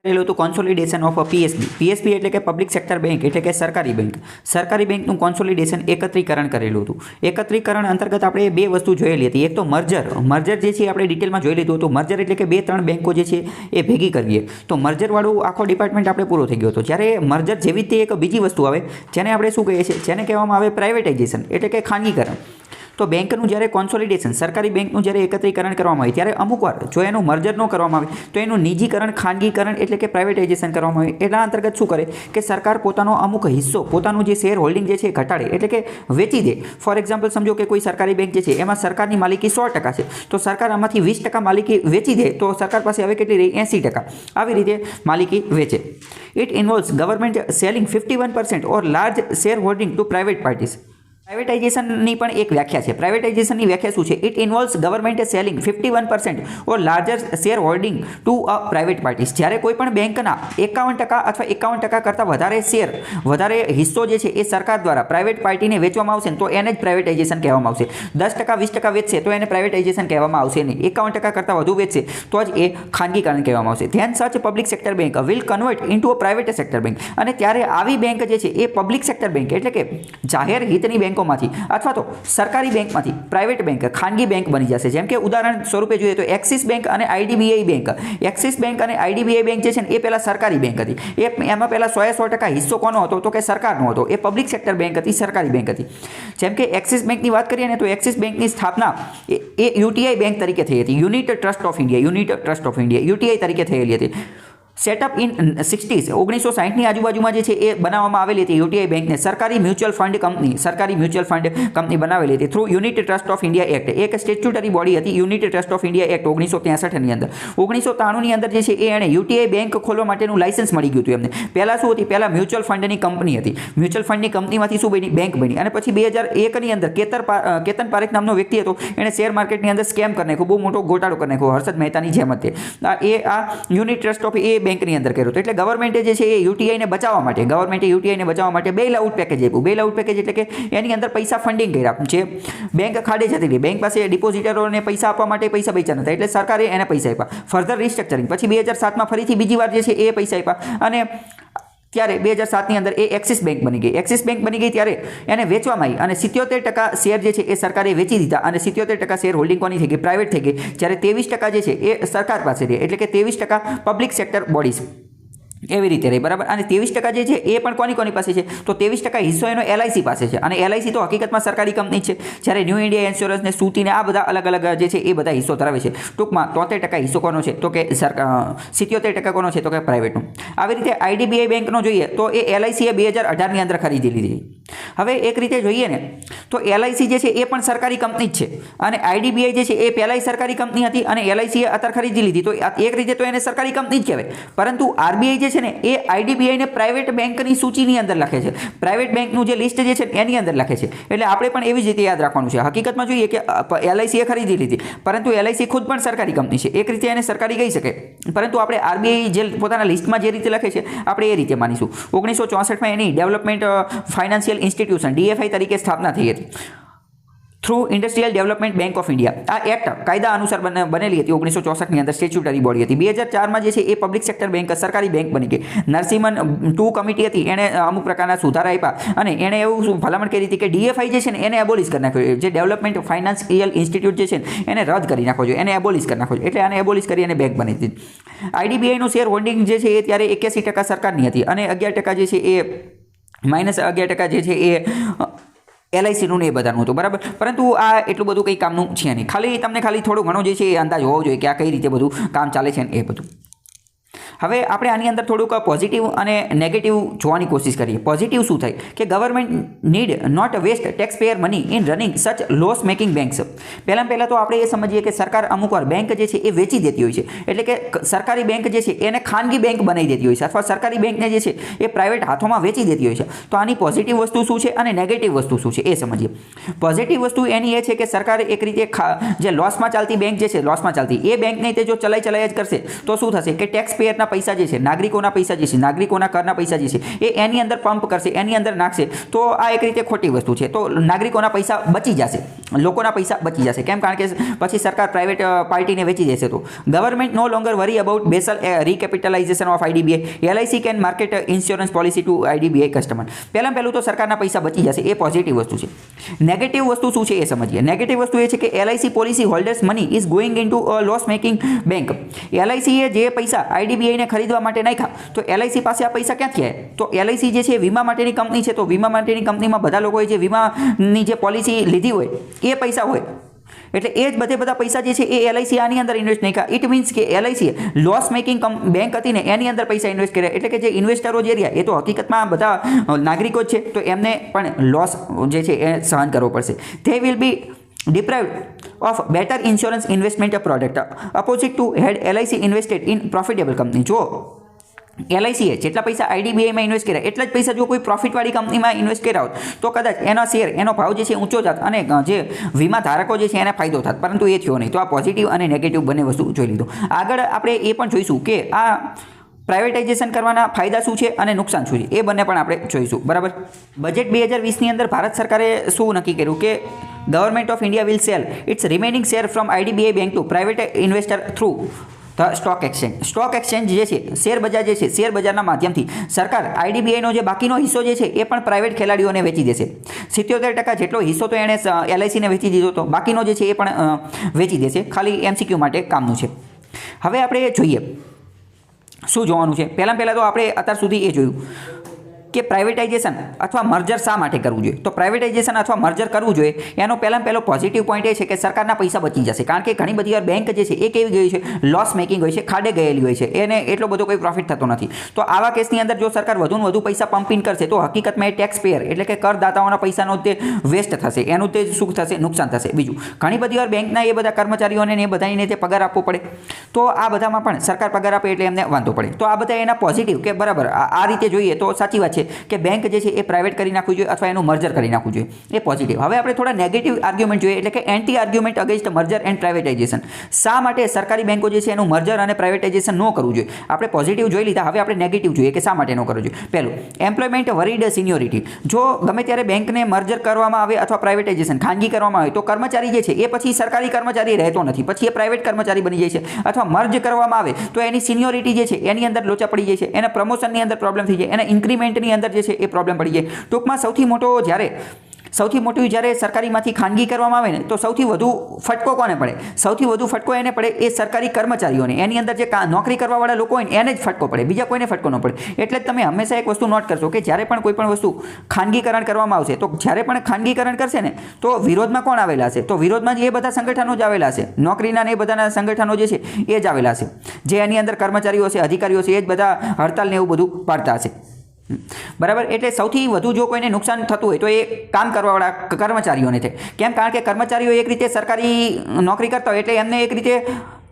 રહેલું હતું consolidation of PSB એટલે કે પબ્લિક સેક્ટર બેંક એટલે કે સરકારી બેંકનું કોન્સોલિડેશન એકત્રીકરણ કરેલું હતું. એકત્રીકરણ અંતર્ગત આપણે બે વસ્તુ જોયેલી હતી. એક તો મર્જર જે છે આપણે ડિટેલમાં જોઈ લીધું હતું. મર્જર એટલે કે 2-3 બેંકો જે છે એ ભેગી કરીએ તો મર્જરવાળું આખો ડિપાર્ટમેન્ટ આપણે પૂરો થઈ ગયો હતો. જ્યારે મર્જર જેવી રીતે એક બીજી વસ્તુ આવે જેને આપણે શું કહીએ છીએ, જેને કહેવામાં આવે પ્રાઇવેટાઇઝેશન એટલે કે ખાનગીકરણ. તો બેંકનું જ્યારે કોન્સોલિડેશન સરકારી બેંકનું જ્યારે એકત્રીકરણ કરવામાં આવે ત્યારે અમુકવાર જો એનું મર્જર ન કરવામાં આવે તો એનું નિજીકરણ ખાનગીકરણ એટલે કે પ્રાઇવેટાઇઝેશન કરવામાં આવે. એટલા અંતર્ગત શું કરે કે સરકાર પોતાનો અમુક હિસ્સો, પોતાનું જે શેર હોલ્ડિંગ જે છે એ ઘટાડે એટલે કે વેચી દે. ફોર એક્ઝામ્પલ સમજો કે કોઈ સરકારી બેંક જે છે એમાં સરકારની માલિકી 100% છે તો સરકાર આમાંથી 20% માલિકી વેચી દે તો સરકાર પાસે હવે કેટલી રહી? 80%. આવી રીતે માલિકી વેચે. It involves government selling 51% or large share holding to private parties. પ્રાઇવેટાઇઝેશનની પણ એક વ્યાખ્યા છે. પ્રાઇવેટાઇઝેશનની વ્યાખ્યા શું છે? It involves government selling 51% or larger share holding to a private parties. જ્યારે કોઈ પણ બેંકના 51% અથવા 51% કરતાં વધારે શેર, વધારે હિસ્સો જે છે એ સરકાર દ્વારા પ્રાઇવેટ પાર્ટીને વેચવામાં આવશે તો એને જ પ્રાઇવેટાઇઝેશન કહેવામાં આવશે. 10% 20% વેચશે તો એને પ્રાઇવેટાઇઝેશન કહેવામાં આવશે નહીં. 51% કરતાં વધુ વેચશે તો જ એ ખાનગીકરણ કહેવામાં આવશે. Then such public sector bank will convert into a private sector bank. અને ત્યારે આવી બેંક જે છે એ પબ્લિક સેક્ટર બેંક એટલે કે જાહેર હિતની બેંકો માંથી અથવા તો સરકારી બેંકમાંથી પ્રાઇવેટ બેંક, ખાનગી બેંક બની જશે. જેમ કે ઉદાહરણ સ્વરૂપે જોઈએ તો એક્સિસ બેંક અને આઈડીબીઆઈ બેંક. એક્સિસ બેંક અને આઈડીબીઆઈ બેંક જે છે ને એ પહેલા સરકારી બેંક હતી. એમાં પહેલા 100% હિસ્સો કોનો હતો તો કે સરકારનો હતો. એ પબ્લિક સેક્ટર બેંક હતી, સરકારી બેંક હતી. જેમ કે એક્સિસ બેંકની વાત કરીએ ને તો એક્સિસ બેંકની સ્થાપના એ યુટીઆઈ બેંક તરીકે થઈ હતી. Unit trust of India UTI તરીકે થયેલી હતી. સેટઅપ ઇન 60s 1960ની આજુબાજુમાં જે છે એ બનાવવામાં આવેલી હતી યુટીઆઈ બેંકને. સરકારી મ્યુચ્યુઅલ ફંડ કંપની બનાવેલી હતી through unit trust of India act. એક સ્ટેચ્યુટરી બોડી હતી unit trust of India act 1963ની અંદર. 1993ની અંદર જે છે એ એને યુટીઆઈ બેંક ખોલવા માટેનું લાયસન્સ મળી ગયું હતું એમને. પહેલાં શું હતી? પહેલાં મ્યુચ્યુઅલ ફંડની કંપની હતી. મ્યુચ્યુઅલ ફંડની કંપનીમાંથી શું બની? બેંક બની. અને પછી 2001ની અંદર કેતન પારેખ નામનો વ્યક્તિ હતો, એણે શેર માર્કેટની અંદર સ્કેમ કરી નાખ્યો, બહુ મોટો ગોટાળો કરી નાખ્યો હર્ષદ મહેતાની જેમ જ. આ યુનિટ ટ્રસ્ટ ઓફ એ બેંકની અંદર કર્યું. એટલે ગવર્મેન્ટે જે છે એ યુટીઆઈને બચાવવા માટે બેલ આઉટ પેકેજ આપ્યું. બેલ આઉટ પેકેજ એટલે કે એની અંદર પૈસા ફંડિંગ કર્યા. જે બેંક ખાડે જતી રહી, બેંક પાસે ડિપોઝિટરોને પૈસા આપવા માટે પૈસા બચ્યા નતા એટલે સરકારે એને પૈસા આપ્યા. ફર્ધર રિસ્ટ્રક્ચરિંગ પછી 2007માં ફરીથી બીજી વાર જે છે એ પૈસા આપ્યા અને ત્યારે 2007ની અંદર એ એક્સિસ બેંક બની ગઈ. એક્સિસ બેંક બની ગઈ ત્યારે એને વેચવામાં આવી અને 77% શેર જે છે એ સરકારે વેચી દીધા અને 77% શેર હોલ્ડિંગ કોની થઈ ગઈ? પ્રાઇવેટ થઈ ગઈ. જ્યારે 23% જે છે એ સરકાર પાસે રહી એટલે કે 23% પબ્લિક સેક્ટર બોડીઝ એવી રીતે રહી. બરાબર. અને 23% જે છે એ પણ કોની પાસે છે તો 23% હિસ્સો એનો એલઆઈસી પાસે છે. અને એલઆઈસી તો હકીકતમાં સરકારી કંપની છે. જ્યારે ન્યૂ ઇન્ડિયા ઇન્સ્યોરન્સ ને સૂતીને આ બધા અલગ અલગ જે છે એ બધા હિસ્સો ધરાવે છે. ટૂંકમાં 73% હિસ્સો કોનો છે તો કે 77% કોનો છે તો કે પ્રાઇવેટનો. આવી રીતે આઈડીબીઆઈ બેંકનો જોઈએ તો એ એલઆઈસીએ 2018ની અંદર ખરીદી લીધી. હવે એક રીતે જોઈએ ને તો એલઆઈસી જે છે એ પણ સરકારી કંપની જ છે અને આઈડીબીઆઈ જે છે એ પહેલાંય સરકારી કંપની હતી અને એલઆઈસીએ અત્યારે ખરીદી લીધી. તો એક રીતે તો એને સરકારી કંપની જ કહેવાય. પરંતુ આરબીઆઈ જે છે ને એ આઈડીબીઆઈને પ્રાઇવેટ બેંકની સૂચિની અંદર લખે છે. પ્રાઇવેટ બેંકનું જે લિસ્ટ જે છે એની અંદર લખે છે. એટલે આપણે પણ એવી જ રીતે યાદ રાખવાનું છે. હકીકતમાં જોઈએ કે એલઆઈસીએ ખરીદી લીધી પરંતુ એલઆઈસી ખુદ પણ સરકારી કંપની છે. એક રીતે એને સરકારી કહી શકે પરંતુ આપણે આરબીઆઈ જે પોતાના લિસ્ટમાં જે રીતે લખે છે આપણે એ રીતે માનીશું. 1964માં એની ડેવલપમેન્ટ ફાઇનાન્શિયલ ઇન્સ્ટિટ્યુશન ડીએફઆઈ તરીકે સ્થાપના થઈ હતી through industrial development bank of India. આ એક્ટ કાયદા અનુસાર બનેલી હતી 1964ની અંદર. સ્ટેચ્યુટરી બોડી હતી. 2004માં જે છે એ પબ્લિક સેક્ટર બેંક સરકારી બેંક બની ગઈ. નરસિમ્હન 2 કમિટી હતી, એણે અમુક પ્રકારના સુધારા આપ્યા અને એણે એવું ભલામણ કરી હતી કે ડીએફઆઈ જે છે ને એને એબોલિશ કરી નાખ્યો. જે ડેવલપમેન્ટ ફાઇનાન્શિયલ ઇન્સ્ટિટ્યૂટ જે છે એને રદ કરી નાખવો જોઈએ, એને એબોલિશ કરી નાખવો જોઈએ. એટલે આને એબોલિશ કરી અને બેંક બની હતી. આઈડીબીઆઈનું શેર હોલ્ડિંગ જે છે એ ત્યારે 81% સરકારની હતી અને 11% જે છે એ -11% જે છે એ એલઆઈસીનું ને એ બધાનું હતું. બરાબર. પરંતુ આ એટલું બધું કંઈ કામનું છે નહીં. તમને થોડું ઘણું જે છે એ અંદાજ હોવો જોઈએ કે આ કઈ રીતે બધું કામ ચાલે છે ને એ બધું. હવે આપણે આની અંદર થોડુંક પોઝિટિવ અને નેગેટિવ જોવાની કોશિશ કરીએ. પોઝિટિવ શું થાય કે government need not waste tax payer money in running such loss making banks. પહેલાં તો આપણે એ સમજીએ કે સરકાર અમુકવાર બેંક જે છે એ વેચી દેતી હોય છે. એટલે કે સરકારી બેંક જે છે એને ખાનગી બેંક બનાવી દેતી હોય છે અથવા સરકારી બેંકને જે છે એ પ્રાઇવેટ હાથોમાં વેચી દેતી હોય છે. તો આની પોઝિટિવ વસ્તુ શું છે અને નેગેટિવ વસ્તુ શું છે એ સમજીએ. પોઝિટિવ વસ્તુ એની એ છે કે સરકારે એક રીતે જે લોસમાં ચાલતી બેંક જે છે લોસમાં ચાલતી એ બેંકને તે જો ચલાય જ કરશે તો શું થશે કે ટેક્સ પેયરના પૈસા જે છે, નાગરિકોના પૈસા જે છે, નાગરિકોના કરના પૈસા જે છે એ એની અંદર પંપ કરશે, એની અંદર નાખશે. તો આ એક રીતે ખોટી વસ્તુ છે. તો નાગરિકોના પૈસા બચી જશે. લોકોના પૈસા બચી જશે. કેમ? કારણ કે પછી સરકાર પ્રાઇવેટ પાર્ટીને વેચી દેશે. તો government no longer worry about Basel recapitalization of IDBI. LIC can market insurance policy to IDBI customer. પહેલું તો સરકારના પૈસા બચી જશે, એ પોઝિટિવ વસ્તુ છે. નેગેટિવ વસ્તુ શું છે એ સમજીએ. નેગેટિવ વસ્તુ એ છે કે LIC policy holders money is going in to loss making bank. એલઆઈસીએ જે પૈસા આઈડીબીઆઈને ખરીદવા માટે નાખ્યા, તો એલઆઈસી પાસે આ પૈસા ક્યાંથી આવ્યા? તો એલઆઈસી જે છે વીમા માટેની કંપની છે. તો વીમા માટેની કંપનીમાં બધા લોકોએ જે વીમાની જે પોલિસી લીધી હોય એ પૈસા હોય, એટલે એ જ બધા પૈસા જે છે એ એલઆઈસી આની અંદર ઇન્વેસ્ટ નહીં કર્યા. ઇટ મીન્સ કે એલઆઈસીએ લોસ મેકિંગ બેંક હતી ને એની અંદર પૈસા ઇન્વેસ્ટ કર્યા. એટલે કે જે ઇન્વેસ્ટરો જે રહ્યા એ તો હકીકતમાં બધા નાગરિકો જ છે, તો એમને પણ લોસ જે છે એ સહન કરવો પડશે. They will be deprived of better insurance investment product opposite to had LIC invested in profitable company. જો એલઆઈસીએ જેટલા પૈસા આઈડીબીઆઈમાં ઇન્વેસ્ટ કર્યા એટલા જ પૈસા જો કોઈ પ્રોફિટવાળી કંપનીમાં ઇન્વેસ્ટ કર્યા હોત તો કદાચ એનો શેર, એનો ભાવ જે છે ઊંચો જાત અને જે વીમા ધારકો જે છે એને ફાયદો થાત, પરંતુ એ થયો નહીં. તો આ પોઝિટિવ અને નેગેટિવ બંને વસ્તુ જોઈ લીધું. આગળ આપણે એ પણ જોઈશું કે આ પ્રાઇવેટાઇઝેશન કરવાના ફાયદા શું છે અને નુકસાન શું છે, એ બંને પણ આપણે જોઈશું. બરાબર. બજેટ 2020ની અંદર ભારત સરકારે શું નક્કી કર્યું કે government of India will sell its remaining share from IDBI bank to private investor through the stock exchange. Stock exchange જે છે, શેર બજાર જે છે, શેર બજારના માધ્યમથી સરકાર આઈડીબીઆઈનો જે બાકીનો હિસ્સો જે છે એ પણ પ્રાઇવેટ ખેલાડીઓને વેચી દેશે. 77% જેટલો હિસ્સો તો એણે એલઆઈસીને વેચી દીધો હતો, બાકીનો જે છે એ પણ વેચી દેશે. ખાલી એમસીક્યુ માટે કામનું છે. હવે આપણે જોઈએ શું જોવાનું છે. પહેલાં તો આપણે અત્યાર સુધી એ જોયું કે પ્રાઇવેટાઇઝેશન અથવા મર્જર શા માટે કરવું જોઈએ. તો પ્રાઇવેટાઇઝેશન અથવા મર્જર કરવું જોઈએ એનો પહેલો પોઝિટિવ પોઈન્ટ એ છે કે સરકારના પૈસા બચી જશે. કારણ કે ઘણી બધી વાર બેંક જે છે એ કેવી ગઈ છે, લોસ મેકિંગ હોય છે, ખાડે ગયેલી હોય છે, એને એટલો બધો કોઈ પ્રોફિટ થતો નથી. તો આવા કેસની અંદર જો સરકાર વધુને વધુ પૈસા પમ્પિંગ કરશે તો હકીકતમાં એ ટેક્સ પેયર એટલે કે કરદાતાઓના પૈસાનો તે વેસ્ટ થશે, એનું તે શું થશે, નુકસાન થશે. બીજું, ઘણી બધી વાર બેંકના એ બધા કર્મચારીઓને એ બધાને તે પગાર આપવો પડે, તો આ બધામાં પણ સરકાર પગાર આપે એટલે એમને વાંધો પડે. તો આ બધા એના પોઝિટિવ કે બરાબર આ રીતે જોઈએ તો સાચી વાત છે કે બેંક જે છે એ પ્રાઇવેટ કરી નાખવું જોઈએ અથવા એનું મર્જર કરી નાખવું જોઈએ, એ પોઝિટિવ. હવે આપણે થોડા નેગેટિવ આર્ગ્યુમેન્ટ જોઈએ, એટલે કે anti argument against merger and privatisation. શા માટે સરકારી બેંકો જે છે એનું મર્જર અને પ્રાઇવેટાઇઝેશન ન કરવું જોઈએ. આપણે પોઝિટિવ જોઈ લીધા, હવે આપણે નેગેટિવ જોઈએ કે શા માટે ન કરવું જોઈએ. પહેલું, એમ્પ્લોયમેન્ટ વરીડ સિનિયોરિટી. જો ગમે ત્યારે બેંકને મર્જર કરવામાં આવે અથવા પ્રાઇવેટાઇઝેશન ખાનગી કરવામાં આવે તો કર્મચારી જે છે એ પછી સરકારી કર્મચારી રહેતો નથી, પછી એ પ્રાઇવેટ કર્મચારી બની જાય છે. અથવા મર્જ કરવામાં આવે તો એની સિનિયોરિટી જે છે એની અંદર લોચા પડી જાય છે, એના પ્રમોશનની અંદર પ્રોબ્લેમ થઈ જાય, એના ઇન્ક્રીમેન્ટની અંદર જે છે એ પ્રોબ્લેમ પડી જાય. ટૂંકમાં સૌથી મોટું જ્યારે સરકારીમાંથી ખાનગી કરવામાં આવે ને તો સૌથી વધુ ફટકો કોને પડે? સૌથી વધુ ફટકો એને પડે એ સરકારી કર્મચારીઓને. એની અંદર જે નોકરી કરવાવાળા લોકો હોય ને એને જ ફટકો પડે, બીજા કોઈને ફટકો ન પડે. એટલે જ તમે હંમેશા એક વસ્તુ નોટ કરશો કે જ્યારે પણ કોઈ પણ વસ્તુ ખાનગીકરણ કરવામાં આવશે તો જ્યારે પણ ખાનગીકરણ કરશે ને તો વિરોધમાં કોણ આવેલા હશે? તો વિરોધમાં એ બધા સંગઠનો જ આવેલા હશે, નોકરીના ને એ બધાના સંગઠનો જે છે એ જ આવેલા હશે, જે એની અંદર કર્મચારીઓ છે, અધિકારીઓ છે, એ જ બધા હડતાલ ને એવું બધું પાડતા હશે. બરાબર. એટલે સૌથી વધુ જો કોઈને નુકસાન થતું હોય તો એ કામ કરવાવાળા કર્મચારીઓને છે. કેમ? કારણ કે કર્મચારીઓ એક રીતે સરકારી નોકરી કરતા હોય એટલે એમને એક રીતે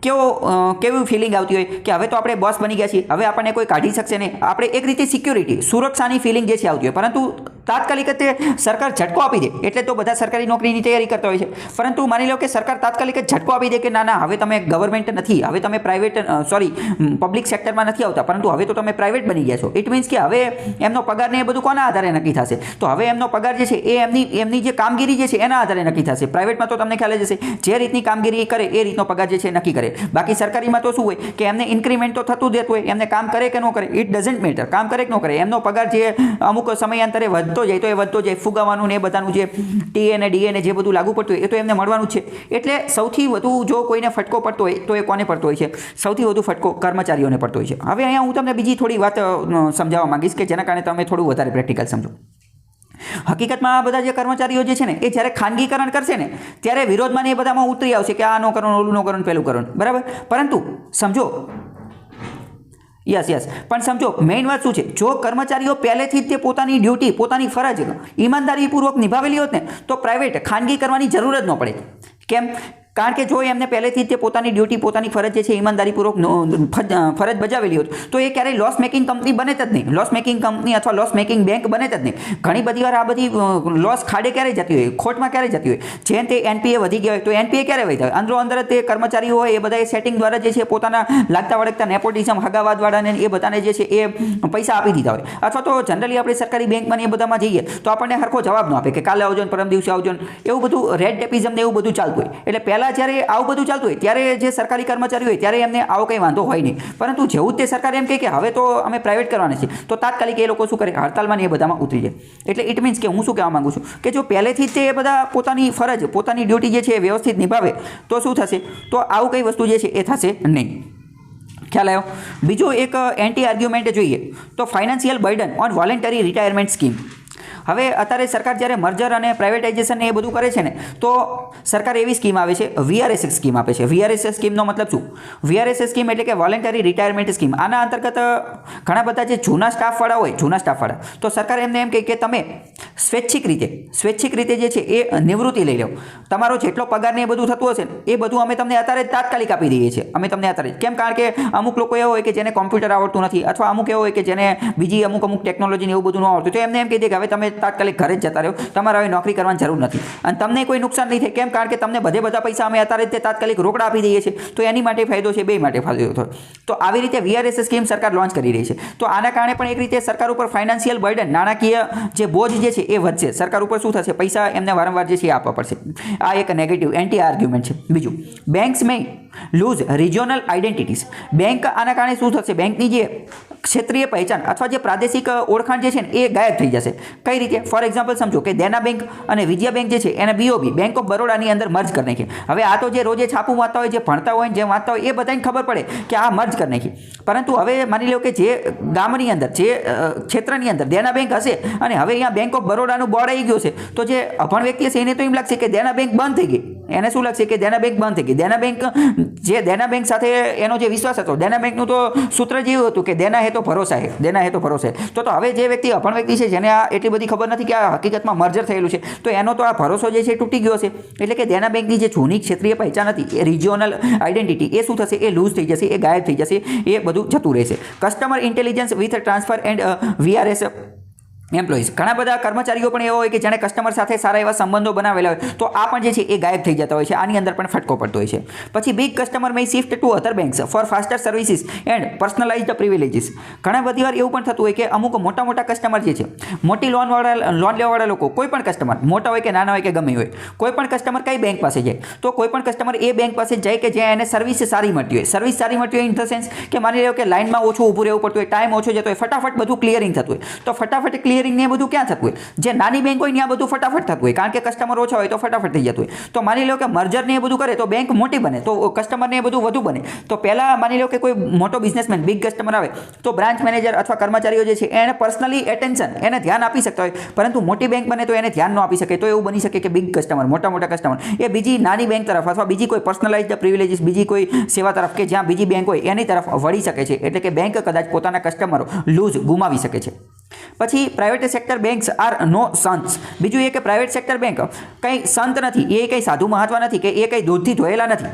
કેવી ફિલિંગ આવતી હોય કે હવે તો આપણે બોસ બની ગયા છીએ, હવે આપણને કોઈ કાઢી શકશે નહીં. આપણે એક રીતે સિક્યોરિટી, સુરક્ષાની ફિલિંગ જે છે આવતી હોય, પરંતુ તાત્કાલિક તે સરકાર ઝટકો આપી દે એટલે તો બધા સરકારી નોકરીની તૈયારી કરતા હોય છે. પરંતુ માની લો કે સરકાર તાત્કાલિક ઝટકો આપી દે કે ના હવે તમે ગવર્મેન્ટ નથી, હવે તમે પબ્લિક સેક્ટરમાં નથી આવતા, પરંતુ હવે તો તમે પ્રાઇવેટ બની ગયા છો. ઇટ મીન્સ કે હવે એમનો પગાર ને એ બધું કોના આધારે નક્કી થશે? તો હવે એમનો પગાર જે છે એ એમની જે કામગીરી જે છે એના આધારે નક્કી થશે. પ્રાઇવેટમાં તો તમને ખ્યાલ જ હશે, જે રીતની કામગીરી કરે એ રીતનો પગાર જે છે નક્કી કરે. બાકી સરકારીમાં તો શું હોય કે એમને ઇન્ક્રીમેન્ટ તો થતું દેતું હોય, એમને કામ કરે કે ન કરે ઇટ ડઝન્ટ મેટર, કામ કરે કે ન કરે, એમનો પગાર જે અમુક સમયાંતરે વધતો જાય તો એ વધતો જાય, ફુગાવાનું ને એ બધાનું જે ટીએ ને ડીએ ને જે બધું લાગુ પડતું હોય એ તો એમને મળવાનું જ છે. એટલે સૌથી વધુ જો કોઈને ફટકો પડતો હોય તો એ કોને પડતો હોય છે? સૌથી વધુ ફટકો કર્મચારીઓને પડતો હોય છે. હવે અહીંયા હું તમને બીજી થોડી વાત સમજાવવા માંગીશ કે જેના કારણે તમે થોડું વધારે પ્રેક્ટિકલ સમજો. હકીકતમાં આ બધા જે કર્મચારીઓ જે છે ને એ જ્યારે ખાનગીકરણ કરશે ને ત્યારે વિરોધમાં ને એ બધામાં ઉતરી આવશે કે આ ન કરો, ઓલું ન કરો, પેલું કરો, બરાબર. પરંતુ સમજો, યસ પણ સમજો મેઇન વાત શું છે, જો કર્મચારીઓ પહેલેથી જ તે પોતાની ડ્યુટી, પોતાની ફરજ ઈમાનદારીપૂર્વક નિભાવેલી હોત ને તો પ્રાઇવેટ ખાનગી કરવાની જરૂર જ ન પડે. કેમ? કારણ કે જો એમને પહેલેથી જ તે પોતાની ડ્યુટી પોતાની ફરજ જે છે ઈમાનદારીપૂર્વક ફરજ બજાવેલી હોત તો એ ક્યારેય લોસ મેકિંગ કંપની બને જ નહીં, લોસ મેકિંગ કંપની અથવા લોસ મેકિંગ બેંક બને જ નહીં. ઘણી બધી વાર આ બધી લોસ ખાડે ક્યારે જતી હોય, ખોટમાં ક્યારે જતી હોય, જેમ તે એનપીએ વધી ગયા હોય તો એનપીએ ક્યારે વધી જાય, અંદરો અંદર તે કર્મચારીઓ હોય એ બધા સેટિંગ દ્વારા જે છે પોતાના લાગતા વળગતા નેપોટિઝમ હગાવાદવાળાને એ બધાને જે છે એ પૈસા આપી દીધા હોય. અથવા તો જનરલી આપણે સરકારી બેંકમાં એ બધામાં જઈએ તો આપણને હરખો જવાબ ન આપે કે કાલે આવજો ને પરમ દિવસે આવજો ને, એવું બધું રેડ ટેપિઝમ ને એવું બધું ચાલતું હોય. એટલે પહેલાં જ્યારે આવું બધું ચાલતું હોય ત્યારે જે સરકારી કર્મચારી હોય ત્યારે એમને આવો કંઈ વાંધો હોય નહીં, પરંતુ જેવું જ તે સરકાર એમ કહે કે હવે તો અમે પ્રાઇવેટ કરવાના છીએ તો તાત્કાલિક એ લોકો શું કરે, હડતાલમાં ને એ બધામાં ઉતરી જાય. એટલે ઇટ મીન્સ કે હું શું કહેવા માંગુ છું કે જો પહેલેથી જ તે બધા પોતાની ફરજ પોતાની ડ્યુટી જે છે એ વ્યવસ્થિત નિભાવે તો શું થશે, તો આવું કઈ વસ્તુ જે છે એ થશે નહીં. ખ્યાલ આવ્યો. બીજો એક એન્ટી આર્ગ્યુમેન્ટ જોઈએ તો financial burden on voluntary retirement scheme. હવે અત્યારે સરકાર જ્યારે મર્જર અને પ્રાઇવેટાઇઝેશન એ બધું કરે છે ને તો સરકાર એવી સ્કીમ આવે છે, વીઆરએસ સ્કીમ આપે છે. વીઆરએસ સ્કીમનો મતલબ શું? વીઆરએસ સ્કીમ એટલે કે વોલેન્ટરી રિટાયરમેન્ટ સ્કીમ. આના અંતર્ગત ઘણા બધા જે જૂના સ્ટાફવાળા હોય, જૂના સ્ટાફવાળા, તો સરકાર એમને એમ કહે કે તમે સ્વૈચ્છિક રીતે જે છે એ નિવૃત્તિ લઈ લો. તમારો જેટલો પગાર ને એ બધું થતું હશે ને એ બધું અમે તમને અત્યારે તાત્કાલિક આપી દઈએ છીએ, અમે તમને અત્યારે. કેમ? કારણ કે અમુક લોકો એવા હોય કે જેને કોમ્પ્યુટર આવડતું નથી અથવા અમુક એવો હોય કે જેને બીજી અમુક ટેકનોલોજીને એવું બધું ન આવડતું, તો એમને એમ કહી દે કે હવે તમે તાત્કાલિક ઘરે જ જતા રહો, તમારે હવે નોકરી કરવાની જરૂર નથી અને તમને કોઈ નુકસાન નહીં થાય. કેમ? કારણ કે તમને બધા પૈસા અમે અત્યારે તે તાત્કાલિક રોકડા આપી દઈએ છીએ, તો એની માટે ફાયદો છે, બે માટે ફાયદો થયો. તો આવી રીતે વીઆરએસ સ્કીમ સરકાર લોન્ચ કરી રહી છે. તો આના કારણે પણ એક રીતે સરકાર ઉપર ફાઇનાન્શિયલ બર્ડન, નાણાકીય જે બોજ જે છે એ વધશે. સરકાર ઉપર શું થશે? પૈસા એમને વારંવાર જે છે એ આપવા પડશે. આ એક નેગેટિવ એન્ટી આર્ગ્યુમેન્ટ છે. બીજું, બેંક્સ મે લૂઝ રિજિયોનલ આઇડેન્ટિટીઝ. બેંક આના કારણે શું થશે? બેંકની જે ક્ષેત્રીય પહેચાન અથવા જે પ્રાદેશિક ઓળખાણ જે છે ને એ ગાયબ થઈ જશે. કઈ રીતે? ફોર એક્ઝામ્પલ સમજો કે દેના બેંક અને વિજયા બેંક જે છે એને બીઓબી બેંક ઓફ બરોડાની અંદર મર્જ કરી નાખી. હવે આ તો જે રોજે છાપું વાંચતા હોય, જે ભણતા હોય, જે વાંચતા હોય એ બધાને ખબર પડે કે આ મર્જ કરી નાખી. પરંતુ હવે માની લો કે જે ગામની અંદર, જે ક્ષેત્રની અંદર દેના બેંક હશે અને હવે અહીંયા બેંક ઓફ બરોડાનું બોર્ડ આવી ગયું છે, તો જે અભણ વ્યક્તિ હશે એને તો એમ લાગશે કે દેના બેંક બંધ થઈ ગઈ. એને શું લાગશે કે દેના બેંક બંધ થઈ ગઈ. દેના બેંક સાથે એનો જે વિશ્વાસ હતો, દેના બેંકનું તો સૂત્ર જ એવું હતું કે દેના હે તો ભરોસા હે, દેના હે તો ભરોસા હે. તો હવે જે વ્યક્તિ અભણ વ્યક્તિ છે, જેને આ એટલી બધી ખબર નથી કે આ હકીકતમાં મર્જર થયેલું છે, તો એનો તો આ ભરોસો જે છે તૂટી ગયો છે. એટલે કે દેના બેંકની જે જૂની ક્ષેત્રીય પહેચાન હતી, એ રિજિયોનલ આઇડેન્ટિટી, એ શું થશે? એ લૂઝ થઈ જશે, એ ગાયબ થઈ જશે, એ બધું જતું રહેશે. Customer intelligence with transfer and VRS employees. ઘણા બધા કર્મચારીઓ પણ એવા હોય કે જેણે કસ્ટમર સાથે સારા એવા સંબંધો બનાવેલા હોય, તો આ પણ જે છે એ ગાયબ થઈ જતા હોય છે. આની અંદર પણ ફટકો પડતો હોય છે. પછી big customer may shift to other banks for faster services and personalized privileges. ઘણા બધી વાર એવું પણ થતું હોય કે અમુક મોટા કસ્ટમર જે છે, મોટી લોન લેવાવાળા લોકો, કોઈ પણ કસ્ટમર, મોટા હોય કે નાના હોય કે ગમે હોય, કોઈ પણ કસ્ટમર કઈ બેંક પાસે જાય, તો કોઈ પણ કસ્ટમર એ બેંક પાસે જાય કે જ્યાં એને સર્વિસ સારી મળતી હોય. સર્વિસ સારી મળતી હોય ઇન ધ સેન્સ કે માની લો કે લાઇનમાં ઓછું ઊભું રહેવું પડતું હોય, ટાઈમ ઓછો જતો હોય, ફટાફટ બધું ક્લિયરિંગ થતું હોય. તો ફટાફટ ક્લિયરિંગ ને બધું ક્યાં થતું હોય? જે નાની બેંક હોય ત્યાં બધું ફટાફટ થતું હોય, કારણ કે કસ્ટમર ઓછા હોય તો ફટાફટ થઈ જતું હોય. તો માની લો કે મર્જર ને એ બધું કરે તો બેંક મોટી બને, તો કસ્ટમર ને એ બધું વધુ બને. તો પહેલા માની લો કે કોઈ મોટો બિઝનેસમેન, બિગ કસ્ટમર આવે તો બ્રાન્ચ મેનેજર અથવા કર્મચારીઓ જે છે એને પર્સનલી એટેન્શન, એને ધ્યાન આપી શકતા હોય, પરંતુ મોટી બેંક બને તો એને ધ્યાન ન આપી શકે. તો એવું બની શકે કે બિગ કસ્ટમર, મોટા કસ્ટમર એ બીજી નાની બેંક તરફ અથવા બીજી કોઈ પર્સનલાઇઝડ પ્રિવિલેજીસ, બીજી કોઈ સેવા તરફ કે જ્યાં બીજી બેંક હોય એની તરફ વળી શકે છે. એટલે કે બેંક કદાચ પોતાના કસ્ટમરો લૂઝ ગુમાવી શકે છે. પછી પ્રાઇવેટ સેક્ટર બેંક્સ આર નો સંત. બીજું એ કે પ્રાઇવેટ સેક્ટર બેંક કંઈ સંત નથી, એ કંઈ સાધુ મહાત્મા નથી કે એ કંઈ દૂધથી ધોયેલા નથી.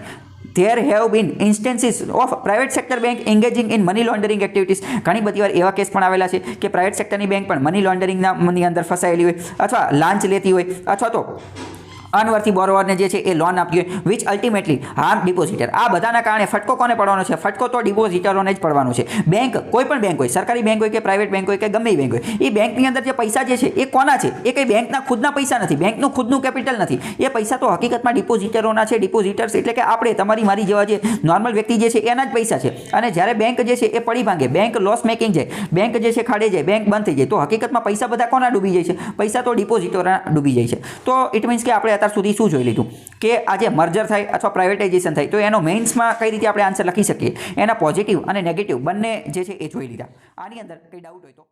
There have been instances of private sector bank engaging in money laundering activities. ઘણી બધી વાર એવા કેસ પણ આવેલા છે કે પ્રાઇવેટ સેક્ટરની બેંક પણ મની લોન્ડરિંગની અંદર ફસાયેલી હોય અથવા લાંચ લેતી હોય અથવા તો અનવર્થી બોરોવરને જે છે એ લોન આપી હોય, વિચ અલ્ટિમેટલી હાર્મ ડિપોઝિટર. આ બધાના કારણે ફટકો કોને પડવાનો છે? ફટકો તો ડિપોઝિટરોને જ પડવાનો છે. બેંક, કોઈ પણ બેંક હોય, સરકારી બેંક હોય કે પ્રાઇવેટ બેંક હોય કે ગમે એ બેંક હોય, એ બેંકની અંદર જે પૈસા જે છે એ કોના છે? એ કંઈ બેંકના ખુદના પૈસા નથી, બેંકનું ખુદનું કેપિટલ નથી. એ પૈસા તો હકીકતમાં ડિપોઝિટરોના છે. ડિપોઝિટર્સ એટલે કે આપણે, તમારી મારી જેવા જે નોર્મલ વ્યક્તિ જે છે એના જ પૈસા છે. અને જ્યારે બેંક જે છે એ પડી ભાંગે, બેંક લોસ મેકિંગ જાય, બેંક જે છે ખાડે જાય, બેંક બંધ થઈ જાય, તો હકીકતમાં પૈસા બધા કોના ડૂબી જાય છે? પૈસા તો ડિપોઝિટરોના ડૂબી જાય છે. તો ઇટ મીન્સ કે આપણે અત્યાર સુધી શું જોઈ લીધું કે આજે મર્જર થાય અથવા પ્રાઇવેટાઇઝેશન થાય તો એનો મેઇન્સમાં કઈ રીતે આપણે આન્સર લખી શકીએ, એના પોઝિટિવ અને નેગેટિવ બંને જે છે એ જોઈ લીધા. આની અંદર કંઈ ડાઉટ હોય તો